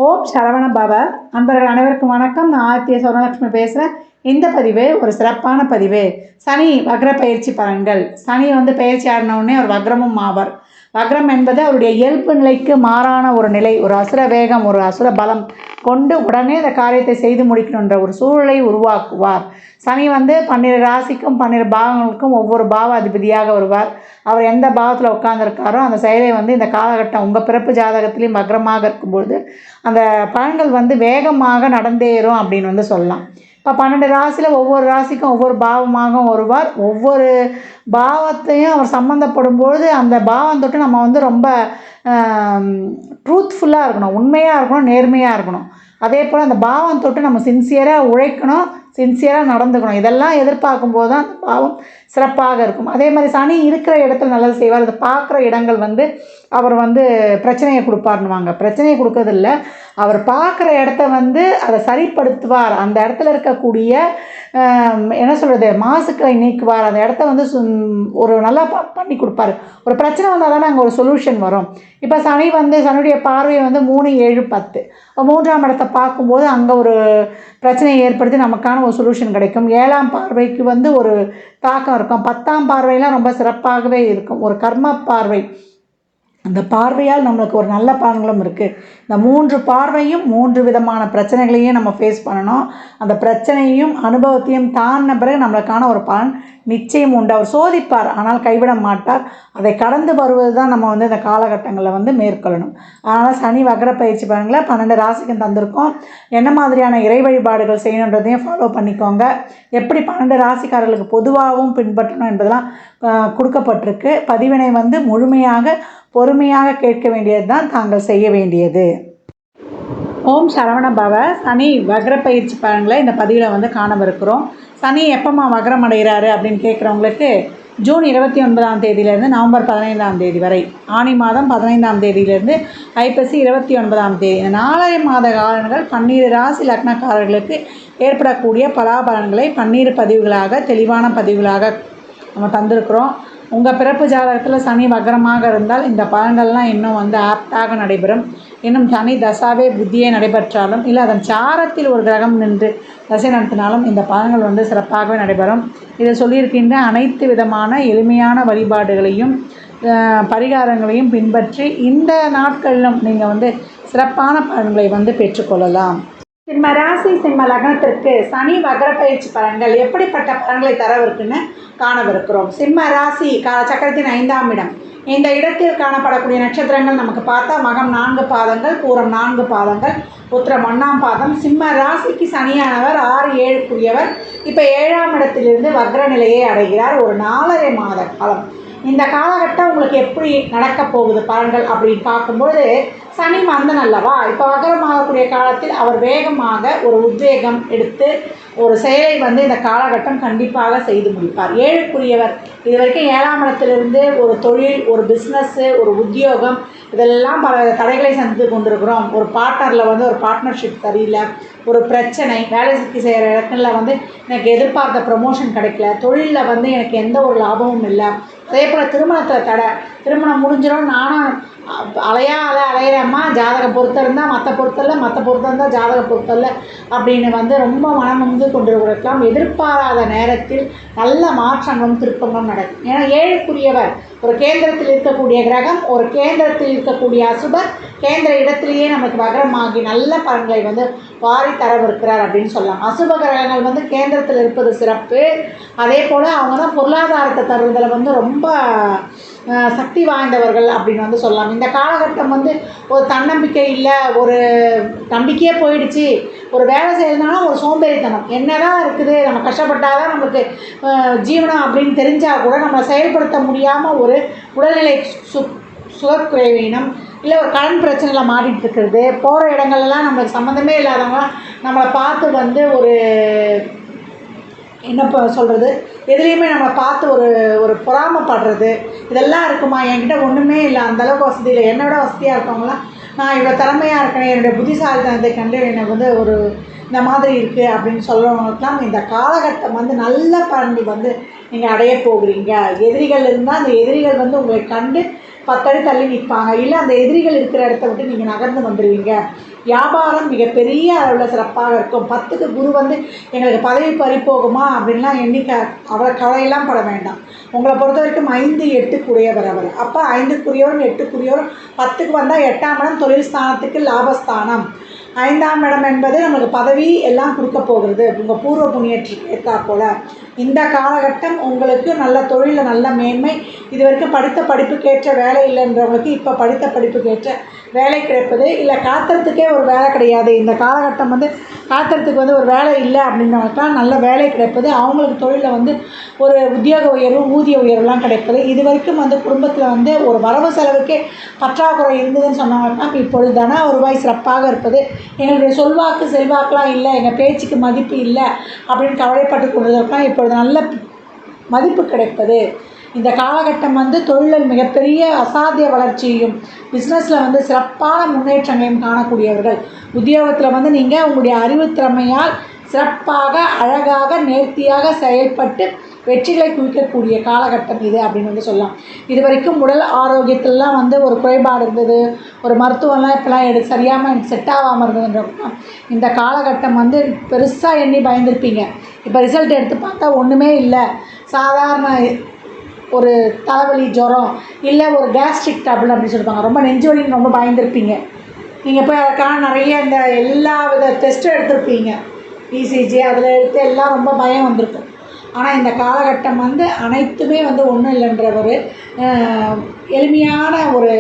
ஓம் சரவண பவ. அன்பர்கள் அனைவருக்கும் வணக்கம். நான் ஆர்த்திய சௌரலட்சுமி பேசுகிறேன். இந்த பதிவு ஒரு சிறப்பான பதிவு. சனி வக்ர பயிற்சி பலன்கள். சனி பயிற்சி ஆடினவுடனே அவர் வக்ரமும் ஆவார். வக்ரம் என்பது அவருடைய இயல்பு நிலைக்கு மாறான ஒரு நிலை, ஒரு அசுர வேகம், ஒரு அசுர பலம் கொண்டு உடனே அந்த காரியத்தை செய்து முடிக்கணுன்ற ஒரு சூழலை உருவாக்குவார். சனி 12 ராசிக்கும் 12 பாவங்களுக்கும் ஒவ்வொரு பாவ அதிபதியாக வருவார். அவர் எந்த பாவத்தில் உட்கார்ந்துருக்காரோ அந்த செயலை இந்த காலகட்டம் உங்கள் பிறப்பு ஜாதகத்திலையும் வக்ரமாக இருக்கும்பொழுது அந்த பலன்கள் வேகமாக நடந்தேறும் அப்படின்னு சொல்லலாம். இப்போ 12 ராசியில் ஒவ்வொரு ராசிக்கும் ஒவ்வொரு பாவமாக வருவார். ஒவ்வொரு பாவத்தையும் அவர் சம்மந்தப்படும்பொழுது அந்த பாவம் தொட்டு நம்ம ரொம்ப ட்ரூத்ஃபுல்லாக இருக்கணும், உண்மையாக இருக்கணும், நேர்மையாக இருக்கணும். அதே போல் அந்த பாவம் தொட்டு நம்ம சின்சியராக உழைக்கணும், சின்சியராக நடந்துக்கணும். இதெல்லாம் எதிர்பார்க்கும்போது தான் அந்த பாவம் சிறப்பாக இருக்கும். அதே மாதிரி சனி இருக்கிற இடத்துல நல்லது செய்வார். அது பார்க்குற இடங்கள் அவர் பிரச்சனையை கொடுப்பாருன்னுவாங்க. பிரச்சனையை கொடுக்கறதில்ல, அவர் பார்க்குற இடத்த அதை சரிப்படுத்துவார். அந்த இடத்துல இருக்கக்கூடிய என்ன சொல்கிறது, மாசுக்களை நீக்குவார். அந்த இடத்த ஒரு நல்லா பண்ணி கொடுப்பார். ஒரு பிரச்சனை வந்தால் தானே அங்கே ஒரு சொல்யூஷன் வரும். இப்போ சனி சனியுடைய பார்வை 3, 7, 10 3ஆம் இடத்தை பார்க்கும்போது அங்கே ஒரு பிரச்சனையை ஏற்படுத்தி நமக்கான ஒரு சொல்யூஷன் கிடைக்கும். 7ஆம் பார்வைக்கு ஒரு தாக்கம் இருக்கும். 10ஆம் பார்வையெல்லாம் ரொம்ப சிறப்பாகவே இருக்கும். ஒரு கர்ம பார்வை, அந்த பார்வையால் நம்மளுக்கு ஒரு நல்ல பலன்களும் இருக்குது. இந்த 3 பார்வையும் 3 விதமான பிரச்சனைகளையும் நம்ம ஃபேஸ் பண்ணணும். அந்த பிரச்சனையும் அனுபவத்தையும் தாண்டின பிறகு நம்மளுக்கான ஒரு பலன் நிச்சயம் உண்டு. அவர் சோதிப்பார், ஆனால் கைவிட மாட்டார். அதை கடந்து வருவது தான் நம்ம இந்த காலகட்டங்களில் மேற்கொள்ளணும். அதனால் சனி வக்ர பயிற்சி பலன்களை 12 ராசிக்கும் தந்திருக்கோம். என்ன மாதிரியான இறை வழிபாடுகள் செய்யணுன்றதையும் ஃபாலோ பண்ணிக்கோங்க. எப்படி 12 ராசிக்காரர்களுக்கு பொதுவாகவும் பின்பற்றணும் என்பதெல்லாம் கொடுக்கப்பட்டிருக்கு. பதிவினை முழுமையாக பொறுமையாக கேட்க வேண்டியது தான் தாங்கள் செய்ய வேண்டியது. ஓம் சரவண பவ. சனி வக்ர பயிற்சி பலன்களை இந்த பதிவில் காணவிருக்கிறோம். சனி எப்போம்மா வக்ரம் அடைகிறாரு அப்படின்னு கேட்குறவங்களுக்கு ஜூன் 29ஆம் தேதியிலேருந்து நவம்பர் 15ஆம் தேதி வரை, ஆனி மாதம் 15ஆம் தேதியிலேருந்து ஐப்பசி 29ஆம் தேதி, இந்த 4 மாத காலங்கள் 12 ராசி லக்னக்காரர்களுக்கு ஏற்படக்கூடிய பலாபலன்களை 12 பதிவுகளாக, தெளிவான பதிவுகளாக நம்ம தந்திருக்கிறோம். உங்கள் பிறப்பு ஜாதகத்தில் சனி வக்ரமாக இருந்தால் இந்த பலன்கள்லாம் இன்னும் ஆப்டாக நடைபெறும். இன்னும் சனி தசாவே புத்தியே நடைபெற்றாலும் இல்லை அதன் சாரத்தில் ஒரு கிரகம் நின்று தசை நடத்தினாலும் இந்த பலன்கள் சிறப்பாகவே நடைபெறும். இதை சொல்லியிருக்கின்ற அனைத்து விதமான எளிமையான வழிபாடுகளையும் பரிகாரங்களையும் பின்பற்றி இந்த நாட்களிலும் நீங்கள் சிறப்பான பலன்களை பெற்றுக்கொள்ளலாம். சிம்ம ராசி சிம்ம லக்னத்திற்கு சனி வக்ர பயிற்சி பலன்கள் எப்படிப்பட்ட பலன்களை தரவிருக்குன்னு காணவிருக்கிறோம். சிம்ம ராசி சக்கரத்தின் 5ஆம் இடம். இந்த இடத்தில் காணப்படக்கூடிய நட்சத்திரங்கள் நமக்கு பார்த்தா மகம் 4 பாதங்கள், பூரம் 4 பாதங்கள், உத்திரம் 1ஆம் பாதம். சிம்ம ராசிக்கு சனியானவர் 6, 7க்குரியவர். இப்போ 7ஆம் இடத்திலிருந்து வக்ர நிலையை அடைகிறார். ஒரு 4.5 மாத காலம். இந்த காலகட்டம் உங்களுக்கு எப்படி நடக்க போகுது பலன்கள் அப்படின்னு பார்க்கும்போது, சனி மந்தன் அல்லவா, இப்போ வக்ரமாகக்கூடிய காலத்தில் அவர் வேகமாக ஒரு உத்வேகம் எடுத்து ஒரு செயலை இந்த காலகட்டம் கண்டிப்பாக செய்து முடிப்பார். 7க்குரியவர் இது வரைக்கும் 7ஆம் இடத்திலிருந்து ஒரு தொழில், ஒரு பிஸ்னஸ்ஸு, ஒரு உத்தியோகம், இதெல்லாம் பல தடைகளை சந்தித்து கொண்டிருக்கிறோம். ஒரு பார்ட்னரில் ஒரு பார்ட்னர்ஷிப் சரியில்லை, ஒரு பிரச்சனை, வேலை சுற்றி செய்கிற இடத்துல எனக்கு எதிர்பார்த்த ப்ரமோஷன் கிடைக்கல, தொழிலில் எனக்கு எந்த ஒரு லாபமும் இல்லை. அதே போல் திருமணத்தில் தடை, திருமணம் முடிஞ்சிடும், நானும் அலையிறம்மா, ஜாதகம் பொறுத்த இருந்தால் மற்ற பொறுத்தல்ல, மற்ற பொறுத்த இருந்தால் ஜாதக பொறுத்தல்ல அப்படின்னு ரொம்ப மனம் கொண்டிருக்கலாம். எதிர்பாராத நேரத்தில் நல்ல மாற்றங்களும் திருப்பங்களும் நடக்கும். ஏன்னா 7க்குரியவர் ஒரு கேந்திரத்தில் இருக்கக்கூடிய கிரகம், ஒரு கேந்திரத்தில் இருக்கக்கூடிய அசுபர் கேந்திர இடத்திலேயே நமக்கு வக்ரமாகி நல்ல பலன்களை வாரி தரவிருக்கிறார் அப்படின்னு சொல்லலாம். அசுப கிரகங்கள் கேந்திரத்தில் இருப்பது சிறப்பு. அதே போல் அவங்க தான் பொருளாதாரத்தை தருவதில் ரொம்ப சக்தி வாய்ந்தவர்கள் அப்படின்னு சொல்லலாம். இந்த காலகட்டம் ஒரு தன்னம்பிக்கை இல்லை, ஒரு நம்பிக்கையே போயிடுச்சு, ஒரு வேலை செய்யறதுனாலும் ஒரு சோம்பேறித்தனம், என்னதான் இருக்குது, நம்ம கஷ்டப்பட்டால் தான் நமக்கு ஜீவனம் அப்படின்னு தெரிஞ்சால் கூட நம்ம செயல்படுத்த முடியாமல் ஒரு உடல்நிலை சுகக்குறைவீனம், இல்லை ஒரு கடன் பிரச்சனையில் மாட்டிகிட்டு இருக்கிறது, போகிற இடங்கள்லாம் நம்மளுக்கு சம்மந்தமே இல்லாதவங்க நம்மளை பார்த்து ஒரு என்ன சொல்கிறது, எதுலேயுமே நம்மளை பார்த்து ஒரு பொறாமப்படுறது, இதெல்லாம் இருக்குமா, என்கிட்ட ஒன்றுமே இல்லை, அந்தளவுக்கு வசதி இல்லை, என்னோட வசதியாக இருக்கவங்களாம் நான் இவ்வளோ திறமையாக இருக்கேன், என்னுடைய புத்திசாலித்தனத்தை கண்டு எனக்கு ஒரு இந்த மாதிரி இருக்குது அப்படின்னு சொல்கிறவங்களுக்கெல்லாம் இந்த காலகட்டம் நல்ல பலன்கள் நீங்கள் அடைய போகிறீங்க. எதிரிகள் இருந்தால் அந்த எதிரிகள் உங்களை கண்டு 10 அடி தள்ளி நிற்பாங்க. இல்லை அந்த எதிரிகள் இருக்கிற இடத்த விட்டு நீங்கள் நகர்ந்து வந்துடுவீங்க. வியாபாரம் மிகப்பெரிய அளவில் சிறப்பாக இருக்கும். 10க்கு குரு வந்து எங்களுக்கு பதவி பறிப்போகுமா அப்படின்லாம் அவ்வளோ கவலையெல்லாம் பட வேண்டாம். உங்களை பொறுத்த வரைக்கும் 5, 8க்குரியவர் அவர். அப்போ 5க்குரியவரும் 8க்குரியவரும் 10க்கு வந்தால் 8ஆம் இடம் தொழில் ஸ்தானத்துக்கு லாபஸ்தானம். 5ஆம் இடம் என்பது நம்மளுக்கு பதவி எல்லாம் கொடுக்க போகிறது. உங்கள் பூர்வ புண்ணியத்துக்கு ஏற்றா போல் இந்த காலகட்டம் உங்களுக்கு நல்ல தொழிலில் நல்ல மேன்மை. இது வரைக்கும் படித்த படிப்புக்கேற்ற வேலை இல்லைன்றவங்களுக்கு இப்போ படித்த படிப்புக்கேற்ற வேலை கிடைப்பது. இல்லை காத்திரத்துக்கே ஒரு வேலை கிடையாது, இந்த காலகட்டம் வந்து காத்திரத்துக்கு வந்து ஒரு வேலை இல்லை அப்படின்றவங்களுக்குலாம் நல்ல வேலை கிடைப்பது. அவங்களுக்கு தொழிலில் வந்து ஒரு உத்தியோக உயர்வு, ஊதிய உயர்வுலாம் கிடைப்பது. இது வரைக்கும் வந்து குடும்பத்தில் வந்து ஒரு வரவு செலவுக்கே பற்றாக்குறை இருந்ததுன்னு சொன்னவங்களுக்குலாம் இப்பொழுது தன வருவாய் சிறப்பாக இருப்பது. எங்களுடைய சொல்வாக்கு செல்வாக்கெலாம் இல்லை, எங்கள் பேச்சுக்கு மதிப்பு இல்லை அப்படின்னு கவலைப்பட்டு கொண்டதற்கெல்லாம் இப்பொழுது நல்ல மதிப்பு கிடைப்பது. இந்த காலகட்டம் வந்து தொழிலில் மிகப்பெரிய அசாத்திய வளர்ச்சியையும் பிஸ்னஸில் வந்து சிறப்பான முன்னேற்றங்களையும் காணக்கூடியவர்கள். உத்தியோகத்தில் வந்து நீங்கள் உங்களுடைய அறிவுத்திறமையால் சிறப்பாக அழகாக நேர்த்தியாக செயல்பட்டு வெற்றிகளை குவிக்கக்கூடிய காலகட்டம் இது அப்படின்னு வந்து சொல்லலாம். இது வரைக்கும் உடல் ஆரோக்கியத்திலலாம் வந்து ஒரு குறைபாடு இருந்தது, ஒரு மருத்துவம்லாம் இப்போலாம் சரியாமல் எனக்கு செட் ஆகாமல் இருந்ததுன்றப்ப இந்த காலகட்டம் வந்து பெருசாக எண்ணி பயந்துருப்பீங்க. இப்போ ரிசல்ட் எடுத்து பார்த்தா ஒன்றுமே இல்லை, சாதாரண ஒரு தலைவலி, ஜுரம், இல்லை ஒரு கேஸ்ட்ரிக் ட்ரபிள் அப்படின்னு சொல்லியிருப்பாங்க. ரொம்ப நெஞ்சு வலின்னு ரொம்ப பயந்துருப்பீங்க. நீங்கள் போய் அதுக்கான நிறைய இந்த எல்லா வித டெஸ்ட்டும் எடுத்திருப்பீங்க, இசிஜி அதில் எடுத்து எல்லாம் ரொம்ப பயம் வந்திருக்கும். ஆனால் இந்த காலகட்டம் வந்து அனைத்துமே வந்து ஒன்றும் இல்லைன்ற ஒரு எளிமையான ஒரு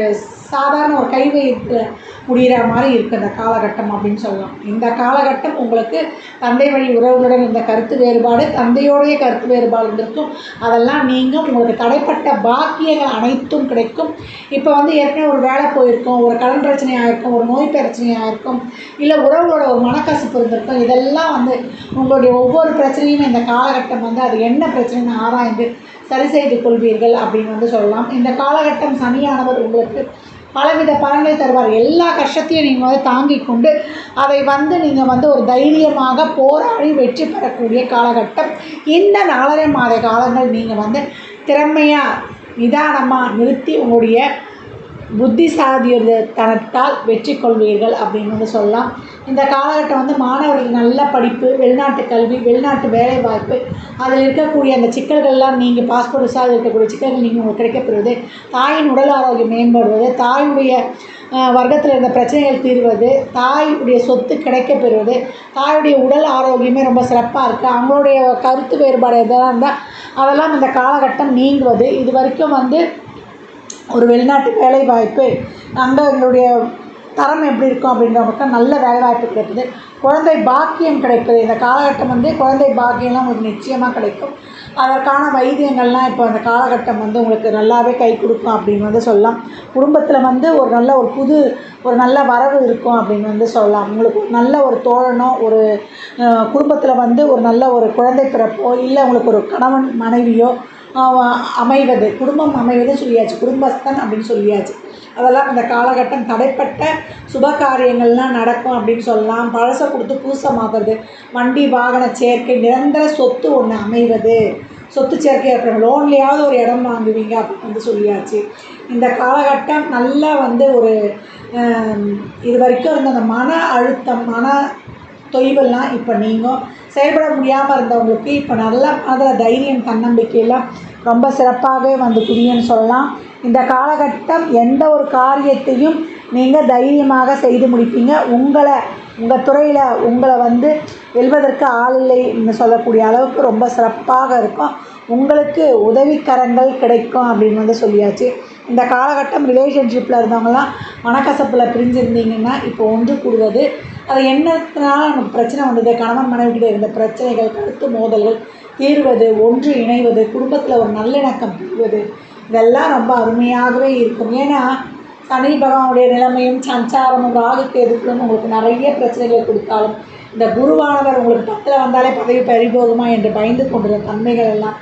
சாதாரண ஒரு கை வைத்து முடிகிற மாதிரி இருக்குது இந்த காலகட்டம் அப்படின்னு சொல்லலாம். இந்த காலகட்டம் உங்களுக்கு தந்தை வழி உறவுகளுடன் இந்த கருத்து வேறுபாடு, தந்தையோடைய கருத்து வேறுபாடு இருந்திருக்கும், அதெல்லாம் நீங்கள் உங்களுக்கு தடைப்பட்ட பாக்கியங்கள் அனைத்தும் கிடைக்கும். இப்போ வந்து ஏற்கனவே ஒரு வேலை போயிருக்கும், ஒரு கடன் பிரச்சனையாக இருக்கும், ஒரு நோய் பிரச்சனையாக இருக்கும், இல்லை உறவுகளோட ஒரு மனக்கசப்பு இருந்திருக்கும். இதெல்லாம் வந்து உங்களுடைய ஒவ்வொரு பிரச்சனையுமே இந்த காலகட்டம் வந்து அது என்ன பிரச்சனைன்னு ஆராய்ந்து சரி செய்து கொள்வீர்கள் அப்படின்னு வந்து சொல்லலாம். இந்த காலகட்டம் சனியானவர் உங்களுக்கு பலவித பலன்களை தருவார். எல்லா கஷ்டத்தையும் நீங்கள் வந்து தாங்கிக் கொண்டு அதை வந்து நீங்கள் வந்து ஒரு தைரியமாக போராடி வெற்றி பெறக்கூடிய காலகட்டம். இந்த 4.5 மாத காலங்கள் நீங்கள் வந்து திறமையாக நிதானமாக நிறுத்தி உங்களுடைய புத்திசாலித்தனத்தால் வெற்றி கொள்வீர்கள் அப்படின்னு வந்து சொல்லலாம். இந்த காலகட்டம் வந்து மாணவர்களுக்கு நல்ல படிப்பு, வெளிநாட்டு கல்வி, வெளிநாட்டு வேலைவாய்ப்பு, அதில் இருக்கக்கூடிய அந்த சிக்கல்கள்லாம் நீங்கள் பாஸ்போர்ட் விசாவில் இருக்கக்கூடிய சிக்கல்கள் நீங்கள் உங்களுக்கு கிடைக்கப்பெறுவது, தாயின் உடல் ஆரோக்கியம் மேம்படுவது, தாயுடைய வர்க்கத்தில் இருந்த பிரச்சனைகள் தீர்வது, தாயுடைய சொத்து கிடைக்கப்பெறுவது, தாயுடைய உடல் ஆரோக்கியமே ரொம்ப சிறப்பாக இருக்குது. அவங்களுடைய கருத்து வேறுபாடு எதெல்லாம் இருந்தால் அதெல்லாம் இந்த காலகட்டம் நீங்குவது. இது வரைக்கும் வந்து ஒரு வெளிநாட்டு வேலைவாய்ப்பு, அங்கே எங்களுடைய தரம் எப்படி இருக்கும் அப்படின்றவங்களுக்கு நல்ல வேலைவாய்ப்பு கிடைப்பது, குழந்தை பாக்கியம் கிடைப்பது. இந்த காலகட்டம் வந்து குழந்தை பாக்கியம்லாம் உங்களுக்கு நிச்சயமாக கிடைக்கும். அதற்கான வைத்தியங்கள்லாம் இப்போ அந்த காலகட்டம் வந்து உங்களுக்கு நல்லாவே கை கொடுக்கும் அப்படின்னு வந்து சொல்லலாம். குடும்பத்தில் வந்து ஒரு நல்ல வரவு இருக்கும் அப்படின்னு வந்து சொல்லலாம். உங்களுக்கு நல்ல ஒரு தோழனோ, ஒரு குடும்பத்தில் வந்து ஒரு நல்ல ஒரு குழந்தை பிறப்போ, இல்லை உங்களுக்கு ஒரு கணவன் மனைவியோ அமைவது, குடும்பம் அமைவது சொல்லியாச்சு, குடும்பஸ்தன் அப்படின்னு சொல்லியாச்சு. அதெல்லாம் இந்த காலகட்டம் தடைப்பட்ட சுப காரியங்கள்லாம் நடக்கும் அப்படின்னு சொல்லலாம். பழசை கொடுத்து பூசை மாற்றுறது, வண்டி வாகன சேர்க்கை, நிரந்தர சொத்து ஒன்று அமைவது, சொத்து சேர்க்கை அப்புறம் லோன்லேயாவது ஒரு இடம் வாங்குவீங்க அப்படின்னு வந்து சொல்லியாச்சு. இந்த காலகட்டம் நல்லா வந்து ஒரு இது வரைக்கும் இருந்த அந்த மன அழுத்தம், மன தொய்வெல்லாம் இப்போ நீங்கள் செயல்பட முடியாமல் இருந்தவங்களுக்கு இப்போ நல்லா அதில் தைரியம், தன்னம்பிக்கையெல்லாம் ரொம்ப சிறப்பாகவே வந்து குவியும்னு சொல்லலாம். இந்த காலகட்டம் எந்த ஒரு காரியத்தையும் நீங்கள் தைரியமாக செய்து முடிப்பீங்க. உங்கள் துறையில் உங்களை வந்து வெல்வதற்கு ஆள் இல்லைன்னு சொல்லக்கூடிய அளவுக்கு ரொம்ப சிறப்பாக இருக்கும். உங்களுக்கு உதவிக்கரங்கள் கிடைக்கும் அப்படின்னு வந்து சொல்லியாச்சு. இந்த காலகட்டம் ரிலேஷன்ஷிப்பில் இருந்தவங்களாம் மனக்கசப்பில் பிரிஞ்சிருந்தீங்கன்னா இப்போ ஒன்று கூடுவது, அது என்னத்தினால நமக்கு பிரச்சனை வந்தது, கணவன் மனைவிக்கிட்ட இருந்த பிரச்சனைகள், கருத்து மோதல்கள் தீர்வது, ஒன்று இணைவது, குடும்பத்தில் ஒரு நல்லிணக்கம் பெறுவது, இதெல்லாம் ரொம்ப அருமையாகவே இருக்கும். ஏன்னா சனி பகவானுடைய நிலைமையும் சஞ்சாரமும் ராகுக்கு எதிர்ப்பும் உங்களுக்கு நிறைய பிரச்சனைகளை கொடுத்தாலும், இந்த குருவானவர் உங்களுக்கு 10ல் வந்தாலே பதவி பறிபோகுமா என்று பயந்து கொண்டிருந்த தன்மைகள் எல்லாம்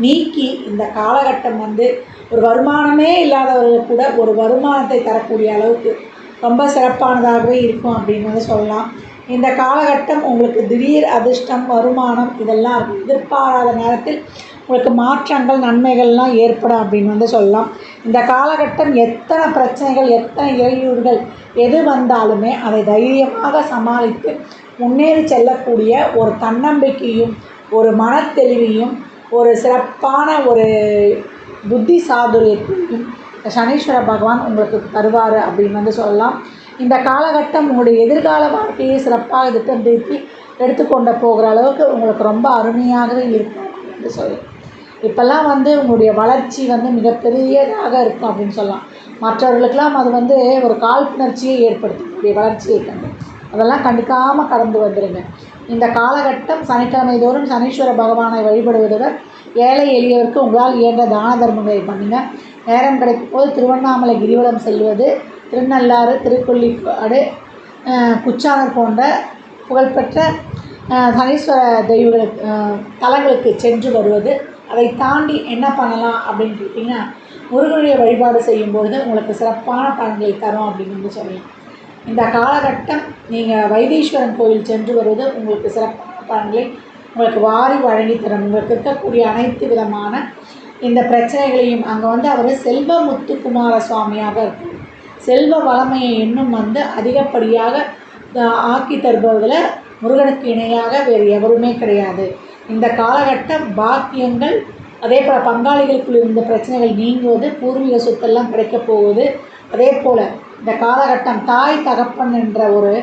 நீக்கி இந்த காலகட்டம் வந்து ஒரு வருமானமே இல்லாதவர்கள் கூட ஒரு வருமானத்தை தரக்கூடிய அளவுக்கு ரொம்ப சிறப்பானதாகவே இருக்கும் அப்படின்னு வந்து சொல்லலாம். இந்த காலகட்டம் உங்களுக்கு திடீர் அதிர்ஷ்டம், வருமானம் இதெல்லாம் இருக்கும். எதிர்பாராத நேரத்தில் உங்களுக்கு மாற்றங்கள் நன்மைகள்லாம் ஏற்படும் அப்படின்னு வந்து சொல்லலாம். இந்த காலகட்டம் எத்தனை பிரச்சனைகள் எத்தனை இடையூறுகள் எது வந்தாலுமே அதை தைரியமாக சமாளித்து முன்னேறி செல்லக்கூடிய ஒரு தன்னம்பிக்கையும் ஒரு மனத்தெளிவையும் ஒரு சிறப்பான ஒரு புத்தி சாதுரியத்தையும் சனீஸ்வர பகவான் உங்களுக்கு தருவார் அப்படின்னு வந்து சொல்லலாம். இந்த காலகட்டம் உங்களுடைய எதிர்கால வாழ்க்கையை சிறப்பாக திட்டம் தீட்டி எடுத்துக்கொண்டு போகிற அளவுக்கு உங்களுக்கு ரொம்ப அருமையாகவே இருக்கும் அப்படின்னு சொல்லலாம். இப்போல்லாம் வந்து உங்களுடைய வளர்ச்சி வந்து மிகப்பெரியதாக இருக்கும் அப்படின்னு சொல்லலாம். மற்றவர்களுக்கெல்லாம் அது வந்து ஒரு காழ்ப்புணர்ச்சியை ஏற்படுத்தும் உங்களுடைய வளர்ச்சியை கண்டு. அதெல்லாம் கண்டுக்காமல் கடந்து வந்துடுங்க. இந்த காலகட்டம் சனிக்கிழமை தோறும் சனீஸ்வர பகவானை வழிபடுவதுடன் ஏழை எளியவருக்கு உங்களால் இயன்ற தான தர்மங்களை பண்ணுங்கள். நேரம் கிடைக்கும் போது திருவண்ணாமலை கிரிவலம் செல்வது, திருநள்ளாறு, திருக்கொள்ளிக்காடு, குச்சாணர் போன்ற புகழ்பெற்ற சனீஸ்வர தெய்வங்களுக்கு தலங்களுக்கு சென்று வருவது. அதை தாண்டி என்ன பண்ணலாம் அப்படின்னு கேட்டிங்கன்னா, முருகனுடைய வழிபாடு செய்யும்பொழுது உங்களுக்கு சிறப்பான பலன்களை தரும் அப்படின்னு வந்து சொல்லலாம். இந்த காலகட்டம் நீங்கள் வைத்தீஸ்வரன் கோயில் சென்று வருவது உங்களுக்கு சிறப்பான பலன்களை உங்களுக்கு வாரி வழங்கி தரும். உங்களுக்கு இருக்கக்கூடிய அனைத்து விதமான இந்த பிரச்சனைகளையும் அங்கே வந்து அவர் செல்வ முத்துக்குமார சுவாமியாக இருக்கும். செல்வ வளமையை இன்னும் வந்து அதிகப்படியாக ஆக்கி தருபவதில் முருகனுக்கு இணையாக வேறு எவருமே கிடையாது. இந்த காலகட்டம் பாக்கியங்கள், அதே போல் பங்காளிகளுக்குள் இருந்த பிரச்சனைகள் நீங்குவது, பூர்வீக சொத்தெல்லாம் கிடைக்கப் போகுது. அதே போல் இந்த காலகட்டம் தாய் தகப்பன் என்ற ஒரு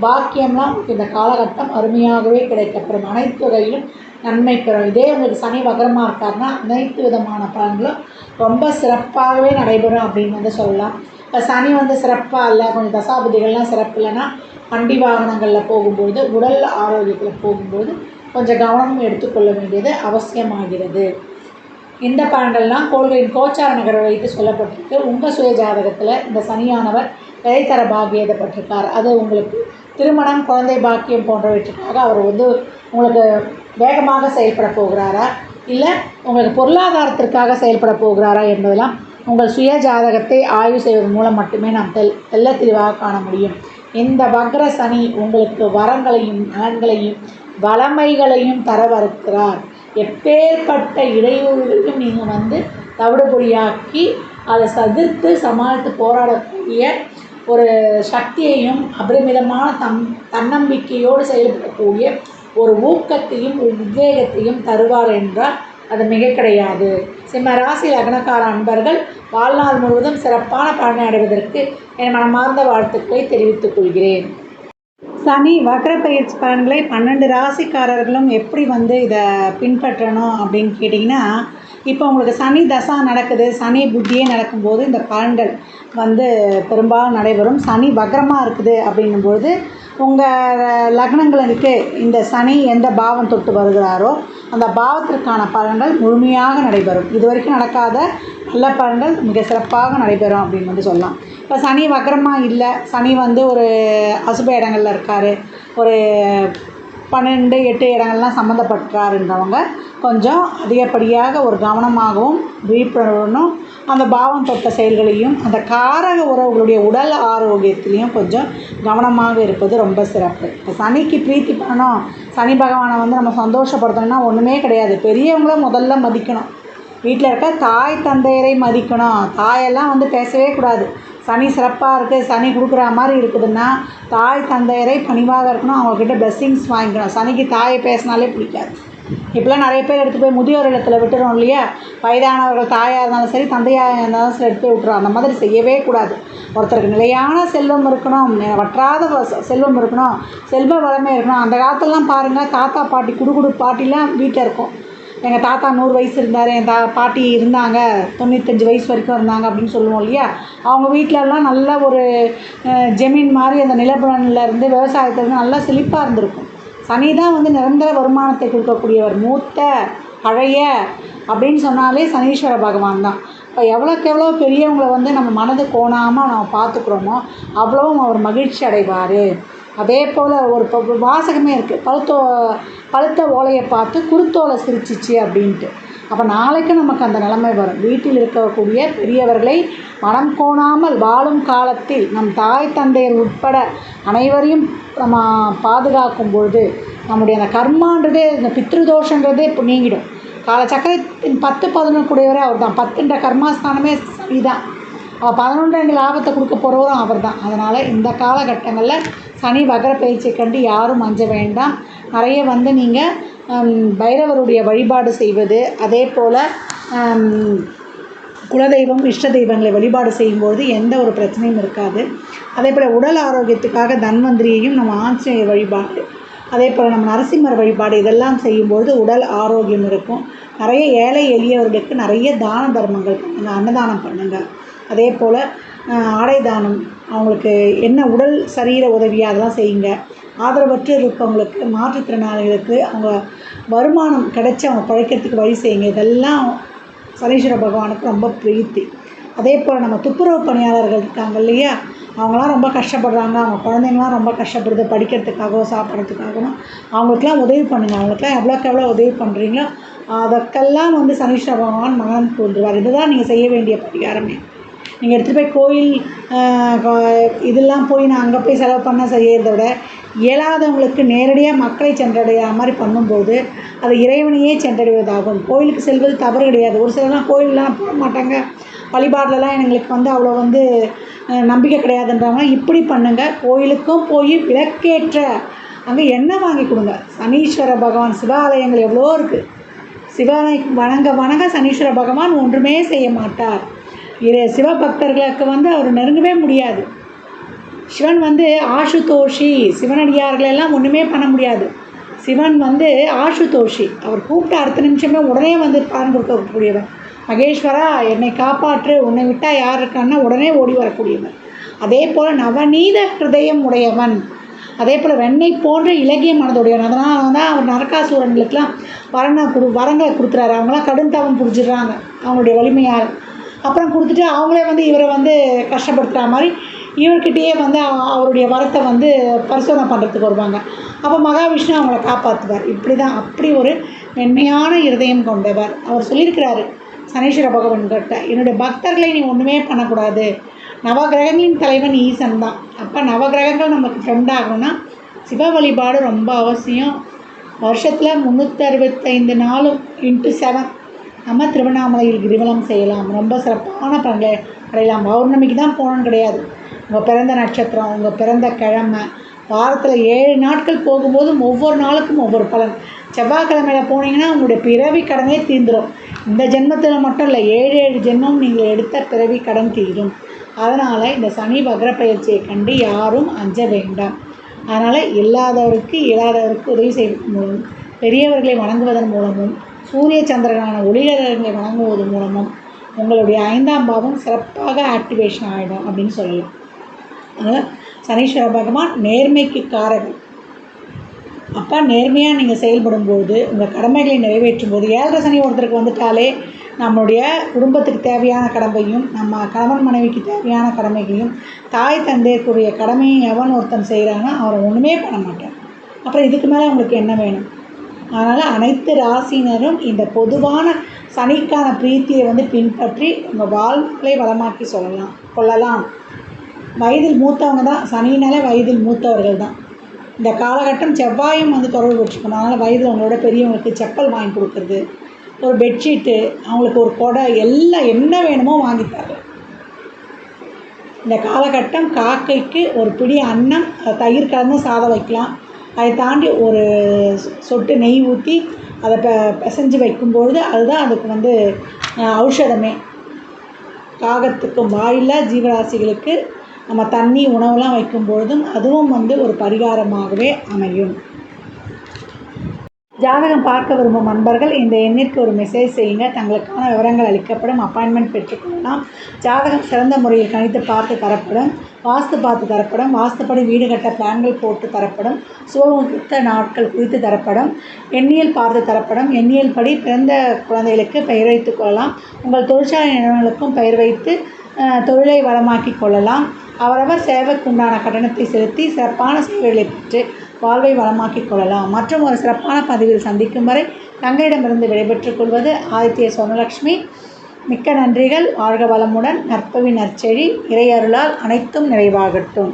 பாக்கியம்லாம் இந்த காலகட்டம் அருமையாகவே கிடைக்கப்பெறும். அனைத்து வகையிலும் நன்மை பெறும். இதே உங்களுக்கு சனி வக்ரமாக இருக்காருன்னா அனைத்து விதமான பலன்களும் ரொம்ப சிறப்பாகவே நடைபெறும் அப்படின்னு வந்து சொல்லலாம். இப்போ சனி வந்து சிறப்பாக இல்லை, கொஞ்சம் தசாபதிகள்லாம் சிறப்பு இல்லைன்னா வண்டி வாகனங்களில் போகும்போது, உடல் ஆரோக்கியத்தில் போகும்போது கொஞ்சம் கவனமும் எடுத்துக்கொள்ள வேண்டியது அவசியமாகிறது. இந்த பலன்கள்லாம் கோள்களின் கோச்சார நகரை வைத்து சொல்லப்பட்டிருக்கு. உங்கள் சுய ஜாதகத்தில் இந்த சனியானவர் இடைத்தர பாக்கியப்பட்டிருக்கார். அது உங்களுக்கு திருமணம், குழந்தை பாக்கியம் போன்றவற்றுக்காக அவர் வந்து உங்களுக்கு வேகமாக செயல்பட போகிறாரா, இல்லை உங்களுக்கு பொருளாதாரத்திற்காக செயல்பட போகிறாரா என்பதெல்லாம் உங்கள் சுய ஜாதகத்தை ஆய்வு செய்வதன் மூலம் மட்டுமே நாம் தெள்ள தெளிவாக காண முடியும். இந்த வக்ர சனி உங்களுக்கு வரங்களையும் நலன்களையும் வளமைகளையும் தரவிருக்கிறார். எப்பேற்பட்ட இடையூறுகளையும் நீங்கள் வந்து தவிடுபொடியாக்கி அதை சதிர்த்து சமாளித்து போராடக்கூடிய ஒரு சக்தியையும் அபரிமிதமான தன்னம்பிக்கையோடு செயல்படக்கூடிய ஒரு ஊக்கத்தையும் ஒரு உத்வேகத்தையும் தருவார் என்றால் அது மிக கிடையாது. சிம்ம ராசி லக்னக்கார அன்பர்கள் வாழ்நாள் முழுவதும் சிறப்பான பலனை அடைவதற்கு என் மனமார்ந்த வாழ்த்துக்களை தெரிவித்துக் கொள்கிறேன். சனி வக்ர பயிற்சி பலன்களை 12 ராசிக்காரர்களும் எப்படி வந்து இதை பின்பற்றணும் அப்படின்னு கேட்டிங்கன்னா, இப்போ உங்களுக்கு சனி தசா நடக்குது, சனி புத்தியே நடக்கும்போது இந்த பலன்கள் வந்து பெரும்பாலும் நடைபெறும். சனி வக்ரமாக இருக்குது அப்படிங்கும்போது உங்கள் லக்னங்களுக்கு இந்த சனி எந்த பாவம் தொட்டு வருகிறாரோ அந்த பாவத்திற்கான பலன்கள் முழுமையாக நடைபெறும். இது வரைக்கும் நடக்காத நல்ல பலன்கள் மிக சிறப்பாக நடைபெறும் அப்படின்னு வந்து சொல்லலாம். இப்போ சனி வக்ரமாக இல்லை, சனி வந்து ஒரு அசுப இடங்களில் இருக்கார், ஒரு 12, 8 இடங்கள்லாம் சம்மந்தப்பட்டாருன்றவங்க கொஞ்சம் அதிகப்படியாக ஒரு கவனமாகவும் விழிப்புணர்வுடனும் அந்த பாவம் தொட்ட செயல்களையும் அந்த காரக உறவுகளுடைய உடல் ஆரோக்கியத்திலையும் கொஞ்சம் கவனமாக இருப்பது ரொம்ப சிறப்பு. இப்போ சனிக்கு பிரீத்தி பண்ணணும், சனி பகவானை வந்து நம்ம சந்தோஷப்படுத்தணும்னா ஒன்றுமே கிடையாது. பெரியவங்கள முதல்ல மதிக்கணும், வீட்டில் இருக்க தாய் தந்தையரை மதிக்கணும். தாயெல்லாம் வந்து பேசவே கூடாது. சனி சிறப்பாக இருக்குது, சனி கொடுக்குற மாதிரி இருக்குதுன்னா தாய் தந்தையரை பணிவாக இருக்கணும், அவங்கக்கிட்ட பிளெஸ்ஸிங்ஸ் வாங்கிக்கணும். சனிக்கு தாயை பேசினாலே பிடிக்காது. இப்போலாம் நிறைய பேர் எடுத்து போய் முதியோர் இல்லத்தில் விட்டுறோம் இல்லையா? வயதானவர்கள் தாயாக இருந்தாலும் சரி, தந்தையாக இருந்தாலும் சரி எடுத்து விட்டுறோம். அந்த மாதிரி செய்யவே கூடாது. ஒருத்தருக்கு நிலையான செல்வம் இருக்கணும், வற்றாத செல்வம் இருக்கணும், செல்வ வளமை இருக்கணும். அந்த காலத்துலலாம் பாருங்கள், தாத்தா பாட்டி குடுகுடு பாட்டிலாம் வீட்டில் இருக்கும். எங்கள் தாத்தா 100 வயசு இருந்தார், என் பாட்டி இருந்தாங்க 95 வயசு வரைக்கும் இருந்தாங்க அப்படின்னு சொல்லுவோம் இல்லையா? அவங்க வீட்டிலலாம் நல்ல ஒரு ஜமீன் மாதிரி அந்த நிலப்புலனில் இருந்து விவசாயத்துலேருந்து நல்லா செழிப்பாக இருந்திருக்கும். சனி தான் வந்து நிரந்தர வருமானத்தை கொடுக்கக்கூடியவர். மூத்த பழைய அப்படின்னு சொன்னாலே சனீஸ்வர பகவான் தான். இப்போ எவ்வளோக்கு எவ்வளோ பெரியவங்களை வந்து நம்ம மனது கோணாமல் நம்ம பார்த்துக்குறோமோ அவ்வளவும் அவர் மகிழ்ச்சி அடைவார். அதே போல் ஒரு வாசகமே இருக்குது, பழுத்த ஓலையை பார்த்து குருத்தோலை சிரிச்சிச்சு அப்படின்ட்டு. அப்போ நாளைக்கு நமக்கு அந்த நிலைமை வரும். வீட்டில் இருக்கக்கூடிய பெரியவர்களை மனம் கோணாமல் வாழும் காலத்தில் நம் தாய் தந்தையர் உட்பட அனைவரையும் நம்ம பாதுகாக்கும் பொழுது நம்முடைய அந்த கர்மான்றதே, இந்த பித்ருதோஷன்றதே இப்போ நீங்கிடும். காலச்சக்கரத்தின் 10, 11 கூடியவரே அவர் தான். 10ன்ற கர்மாஸ்தானமே சனி தான். 11 லாபத்தை கொடுக்க போகிறவரும் அவர் தான். அதனால் இந்த காலகட்டங்களில் சனி வக்ர பயிற்சியை கண்டு யாரும் அஞ்ச வேண்டாம். நிறைய நீங்கள் பைரவருடைய வழிபாடு செய்வது, அதே போல் குலதெய்வம் இஷ்ட தெய்வங்களை வழிபாடு செய்யும்போது எந்த ஒரு பிரச்சனையும் இருக்காது. அதே போல் உடல் ஆரோக்கியத்துக்காக தன்வந்திரியையும் நம்ம ஆஞ்சநேயர் வழிபாடு, அதே போல் நம்ம நரசிம்மர் வழிபாடு இதெல்லாம் செய்யும்போது உடல் ஆரோக்கியம் இருக்கும். நிறைய ஏழை எளியவர்களுக்கு நிறைய தான தர்மங்கள் பண்ணுங்கள், அன்னதானம் பண்ணுங்கள். அதே போல் ஆடை தானம், அவங்களுக்கு என்ன உடல் சரீர உதவியாக அதெல்லாம் செய்யுங்க. ஆதரவற்று இருக்கவங்களுக்கு, மாற்றுத்திறனாளிகளுக்கு அவங்க வருமானம் கிடைச்சி அவங்க பிழைக்கிறதுக்கு வழி செய்யுங்க. இதெல்லாம் சனீஸ்வர பகவானுக்கு ரொம்ப பிரீத்தி. அதே போல் நம்ம துப்புரவு பணியாளர்கள் இருக்காங்க இல்லையா, அவங்களாம் ரொம்ப கஷ்டப்படுறாங்க. அவங்க குழந்தைங்களாம் ரொம்ப கஷ்டப்படுது படிக்கிறதுக்காகவும் சாப்பிட்றதுக்காகவும். அவங்களுக்கெல்லாம் உதவி பண்ணுங்கள். அவங்களுக்கெல்லாம் எவ்வளோக்கு எவ்வளோ உதவி பண்ணுறீங்களோ அதற்கெல்லாம் சனீஸ்வர பகவான் மகன் தோன்றுவார். இதுதான் நீங்கள் செய்ய வேண்டிய பரிகாரமே. நீங்கள் எடுத்துகிட்டு போய் கோயில் இதெல்லாம் போய் நான் அங்கே போய் செலவு பண்ண செய்கிறத விட இயலாதவங்களுக்கு நேரடியாக மக்களை சென்றடைகிற மாதிரி பண்ணும்போது அது இறைவனையே சென்றடைவதாகும். கோயிலுக்கு செல்வது தவறு கிடையாது. ஒரு சிலர்லாம் கோயிலெலாம் போக மாட்டாங்க, வழிபாடுலலாம் எங்களுக்கு அவ்வளோ நம்பிக்கை கிடையாதுன்றவங்க இப்படி பண்ணுங்கள். கோயிலுக்கும் போய் விளக்கேற்ற அங்கே எண்ணெய் வாங்கி கொடுங்க. சனீஸ்வர பகவான் சிவாலயங்கள் எவ்வளோ இருக்குது. சிவாலயம் வணங்க சனீஸ்வர பகவான் ஒன்றுமே செய்ய மாட்டார். சிவபக்தர்களுக்கு அவர் நெருங்கவே முடியாது. சிவன் ஆசுதோஷி, சிவனடியார்களெல்லாம் ஒன்றுமே பண்ண முடியாது. சிவன் ஆசுதோஷி, அவர் கூப்பிட்ட அடுத்த நிமிஷமே உடனே பலன் கொடுக்கக்கூடியவர். மகேஸ்வரா என்னை காப்பாற்று, உன்னை விட்டால் யார் இருக்கான்னா உடனே ஓடி வரக்கூடியவர். அதே போல் நவநீத ஹிருதயம் உடையவன், அதே போல் வெண்ணெய் போன்ற இலகிய மனதுடையவன். அதனால் தான் அவர் நரகாசூரர்களுக்கெல்லாம் வரங்களை கொடுக்குறாரு. அவங்களாம் கடும் தவம் புரிஞ்சிடுறாங்க அவங்களுடைய வலிமையால். அப்புறம் கொடுத்துட்டு அவங்களே இவரை கஷ்டப்படுத்துகிற மாதிரி இவர்கிட்டயே அவருடைய வரத்தை பரிசோதனை பண்ணுறதுக்கு வருவாங்க. அப்போ மகாவிஷ்ணு அவங்கள காப்பாற்றுவார். இப்படி தான், அப்படி ஒரு மென்மையான இருதயம் கொண்டவர். அவர் சொல்லியிருக்கிறாரு சனீஸ்வர பகவான்கிட்ட, என்னுடைய பக்தர்களை நீ ஒன்றுமே பண்ணக்கூடாது. நவகிரகங்களின் தலைவன் ஈசன் தான். அப்போ நவகிரகங்கள் நமக்கு ஃப்ரெண்ட் ஆகணும்னா சிவ வழிபாடு ரொம்ப அவசியம். வருஷத்தில் 365 நாளும் × 7 நம்ம திருவண்ணாமலையில் கிரிவலம் செய்யலாம். ரொம்ப சிறப்பான பலன்களை அடையலாம். பௌர்ணமிக்கு தான் போகணுன்னு கிடையாது. உங்கள் பிறந்த நட்சத்திரம், உங்கள் பிறந்த கிழமை, வாரத்தில் 7 நாட்கள் போகும்போதும் ஒவ்வொரு நாளுக்கும் ஒவ்வொரு பலன். செவ்வாய்க்கிழமையில் போனீங்கன்னா உங்களுடைய பிறவி கடனே தீர்ந்துடும். இந்த ஜென்மத்தில் மட்டும் இல்லை, 7 ஜென்மம் நீங்கள் எடுத்த பிறவி கடன் தீரும். அதனால் இந்த சனி வக்ர பயிற்சியை கண்டு யாரும் அஞ்ச வேண்டாம். அதனால் இயலாதவருக்கு உதவி செய்வதன் மூலம், பெரியவர்களை வணங்குவதன் மூலமும், சூரிய சந்திரனான ஒளிகரங்களை வணங்குவதன் மூலமும் உங்களுடைய 5ஆம் பாவம் சிறப்பாக ஆக்டிவேஷன் ஆகிடும் அப்படின்னு சொல்லலாம். அதனால் சனீஸ்வர பகவான் நேர்மைக்கு காரகன். அப்போ நேர்மையாக நீங்கள் செயல்படும்போது, உங்கள் கடமைகளை நிறைவேற்றும் போது, 7 சனி ஒருத்தருக்கு வந்துட்டாலே நம்மளுடைய குடும்பத்துக்கு தேவையான கடமையும், நம்ம கணவன் மனைவிக்கு தேவையான கடமைகளையும், தாய் தந்தைக்குரிய கடமையும் எவன் ஒருத்தன் செய்கிறாங்கன்னா அவரை ஒன்றுமே பண்ண மாட்டார். அப்புறம் இதுக்கு மேலே உங்களுக்கு என்ன வேணும்? அதனால் அனைத்து ராசினரும் இந்த பொதுவான சனிக்கான பிரீத்தியை பின்பற்றி உங்கள் வாழ்க்கையை வளமாக்கி கொள்ளலாம். வயதில் மூத்தவங்க தான், சனினாலே வயதில் மூத்தவர்கள் தான். இந்த காலகட்டம் செவ்வாயும் தொடர்பு வச்சுக்கணும். அதனால் வயதில் அவங்களோட பெரியவங்களுக்கு செப்பல் வாங்கி கொடுக்குறது, ஒரு பெட்ஷீட்டு, அவங்களுக்கு ஒரு கொடை, எல்லாம் என்ன வேணுமோ வாங்கி தரலாம். இந்த காலகட்டம் காக்கைக்கு ஒரு பிடி அன்னம், தயிர் கலந்து சாதம் வைக்கலாம். அதை தாண்டி ஒரு சொட்டு நெய் ஊற்றி அதை பிசைஞ்சு வைக்கும்பொழுது அதுதான் அதுக்கு ஔஷதமே. காகத்துக்கும் வாயில்லா ஜீவராசிகளுக்கு நம்ம தண்ணி உணவுலாம் வைக்கும்பொழுதும் அதுவும் ஒரு பரிகாரமாகவே அமையும். ஜாதகம் பார்க்க விரும்பும் நண்பர்கள் இந்த எண்ணிற்கு ஒரு மெசேஜ் செய்யுங்க. தங்களுக்கான விவரங்கள் அளிக்கப்படும். அப்பாயின்மெண்ட் பெற்றுக்கொள்ளலாம். ஜாதகம் சிறந்த முறையில் கணித்து பார்த்து தரப்படும். வாஸ்து பார்த்து தரப்படும். வாஸ்துப்படி வீடு கட்ட பிளான்கள் போட்டு தரப்படும். சுபமுகூர்த்த நாட்கள் குறித்து தரப்படும். எண்ணியல் பார்த்து தரப்படும். எண்ணியல் படி பிறந்த குழந்தைகளுக்கு பெயர் வைத்து கொள்ளலாம். உங்கள் தொழிற்சாலை நிறுவனங்களுக்கும் பெயர் வைத்து தொழிலை வளமாக்கி கொள்ளலாம். அவரவர் சேவைக்குண்டான கட்டணத்தை செலுத்தி சிறப்பான சேவைகளை பெற்று வாழ்வை வளமாக்கிக் கொள்ளலாம். மற்றும் ஒரு சிறப்பான பதிவில் சந்திக்கும் வரை தங்களிடமிருந்து விடைபெற்றுக் கொள்வது ஆதித்ய சொர்ணலக்ஷ்மி. மிக்க நன்றிகள். வாழ்க வளமுடன். நற்பவி நற்செழி. இறையருளால் அனைத்தும் நிறைவாகட்டும்.